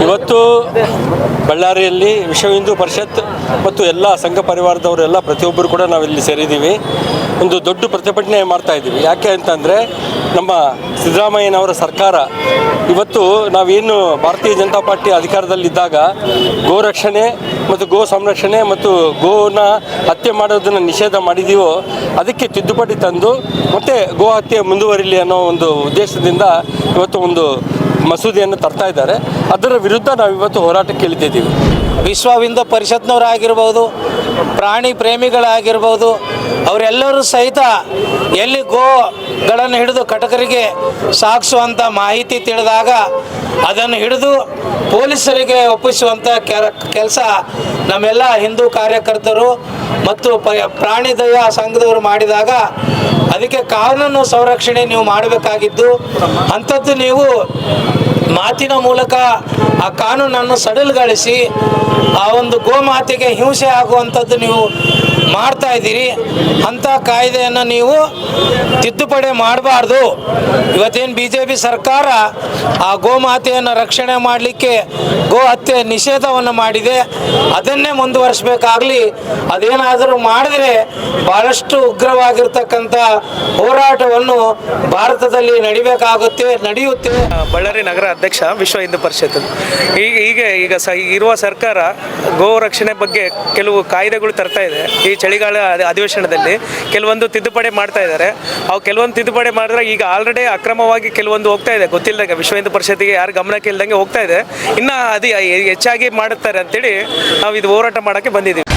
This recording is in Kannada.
ಇವತ್ತು ಬಳ್ಳಾರಿಯಲ್ಲಿ ವಿಶ್ವ ಹಿಂದೂ ಪರಿಷತ್ ಮತ್ತು ಎಲ್ಲ ಸಂಘ ಪರಿವಾರದವರೆಲ್ಲ ಪ್ರತಿಯೊಬ್ಬರು ಕೂಡ ನಾವಿಲ್ಲಿ ಸೇರಿದ್ದೀವಿ. ಒಂದು ದೊಡ್ಡ ಪ್ರತಿಭಟನೆ ಮಾಡ್ತಾ ಇದ್ದೀವಿ. ಯಾಕೆ ಅಂತಂದರೆ ನಮ್ಮ ಸಿದ್ದರಾಮಯ್ಯನವರ ಸರ್ಕಾರ ಇವತ್ತು ನಾವೇನು ಭಾರತೀಯ ಜನತಾ ಪಾರ್ಟಿ ಅಧಿಕಾರದಲ್ಲಿದ್ದಾಗ ಗೋ ರಕ್ಷಣೆ ಮತ್ತು ಗೋ ಸಂರಕ್ಷಣೆ ಮತ್ತು ಗೋನ ಹತ್ಯೆ ಮಾಡೋದನ್ನು ನಿಷೇಧ ಮಾಡಿದ್ದೀವೋ ಅದಕ್ಕೆ ತಿದ್ದುಪಡಿ ತಂದು ಮತ್ತು ಗೋ ಹತ್ಯೆ ಮುಂದುವರಿಲಿ ಅನ್ನೋ ಒಂದು ಉದ್ದೇಶದಿಂದ ಇವತ್ತು ಒಂದು ಮಸೂದೆಯನ್ನು ತರ್ತಾ ಇದ್ದಾರೆ. ಅದರ ವಿರುದ್ಧ ನಾವು ಇವತ್ತು ಹೋರಾಟಕ್ಕೆ ಇಳಿತಿದ್ದೀವಿ. ವಿಶ್ವ ಹಿಂದೂ ಪರಿಷತ್ನವರಾಗಿರ್ಬೋದು, ಪ್ರಾಣಿ ಪ್ರೇಮಿಗಳಾಗಿರ್ಬೋದು, ಅವರೆಲ್ಲರೂ ಸಹಿತ ಎಲ್ಲಿ ಗೋಗಳನ್ನು ಹಿಡಿದು ಕಟಕರಿಗೆ ಸಾಗಿಸುವಂಥ ಮಾಹಿತಿ ತಿಳಿದಾಗ ಅದನ್ನು ಹಿಡಿದು ಪೊಲೀಸರಿಗೆ ಒಪ್ಪಿಸುವಂಥ ಕೆಲಸ ನಮ್ಮೆಲ್ಲ ಹಿಂದೂ ಕಾರ್ಯಕರ್ತರು ಮತ್ತು ಪ್ರಾಣಿ ದಯಾ ಸಂಘದವರು ಮಾಡಿದಾಗ ಅದಕ್ಕೆ ಕಾನೂನು ಸಂರಕ್ಷಣೆ ನೀವು ಮಾಡಬೇಕಾಗಿದ್ದು, ಅಂಥದ್ದು ನೀವು ಮಾತಿನ ಮೂಲಕ ಆ ಕಾನೂನನ್ನು ಸಡಿಲಗೊಳಿಸಿ ಆ ಒಂದು ಗೋಮಾತೆಗೆ ಹಿಂಸೆ ಆಗುವಂಥದ್ದು ನೀವು ಮಾಡ್ತಾ ಇದ್ದೀರಿ. ಅಂಥ ಕಾಯ್ದೆಯನ್ನು ನೀವು ತಿದ್ದುಪಡಿ ಮಾಡಬಾರ್ದು. ಇವತ್ತೇನು BJP ಸರ್ಕಾರ ಆ ಗೋಮಾತೆಯನ್ನು ರಕ್ಷಣೆ ಮಾಡಲಿಕ್ಕೆ ಗೋ ಹತ್ಯೆ ನಿಷೇಧವನ್ನು ಮಾಡಿದೆ, ಅದನ್ನೇ ಮುಂದುವರಿಸಬೇಕಾಗಲಿ. ಅದೇನಾದರೂ ಮಾಡಿದ್ರೆ ಭಾಳಷ್ಟು ಉಗ್ರವಾಗಿರ್ತಕ್ಕಂಥ ಹೋರಾಟವನ್ನು ಭಾರತದಲ್ಲಿ ನಡೆಯುತ್ತೆ. ಬಳ್ಳಾರಿ ನಗರ ಅಧ್ಯಕ್ಷ ವಿಶ್ವ ಹಿಂದೂ ಪರಿಷತ್. ಈಗ ಇರುವ ಸರ್ಕಾರ ಗೋ ರಕ್ಷಣೆ ಬಗ್ಗೆ ಕೆಲವು ಕಾಯ್ದೆಗಳು ತರ್ತಾ ಇದೆ. ಈ ಚಳಿಗಾಲ ಅಧಿವೇಶನದಲ್ಲಿ ಕೆಲವೊಂದು ತಿದ್ದುಪಡಿ ಮಾಡ್ತಾ ಇದ್ದಾರೆ. ಅವು ಕೆಲವೊಂದು ತಿದ್ದುಪಡಿ ಮಾಡಿದ್ರೆ ಈಗ ಆಲ್ರೆಡಿ ಅಕ್ರಮವಾಗಿ ಕೆಲವೊಂದು ಹೋಗ್ತಾ ಇದೆ, ಗೊತ್ತಿಲ್ಲದಂಗೆ ವಿಶ್ವ ಹಿಂದೂ ಪರಿಷತ್ತಿಗೆ ಯಾರು ಗಮನಕ್ಕೆ ಇಲ್ದಂಗೆ ಹೋಗ್ತಾ ಇದೆ. ಇನ್ನು ಅದು ಹೆಚ್ಚಾಗಿ ಮಾಡುತ್ತಾರೆ ಅಂತೇಳಿ ನಾವು ಇದು ಹೋರಾಟ ಮಾಡೋಕ್ಕೆ ಬಂದಿದ್ದೀವಿ.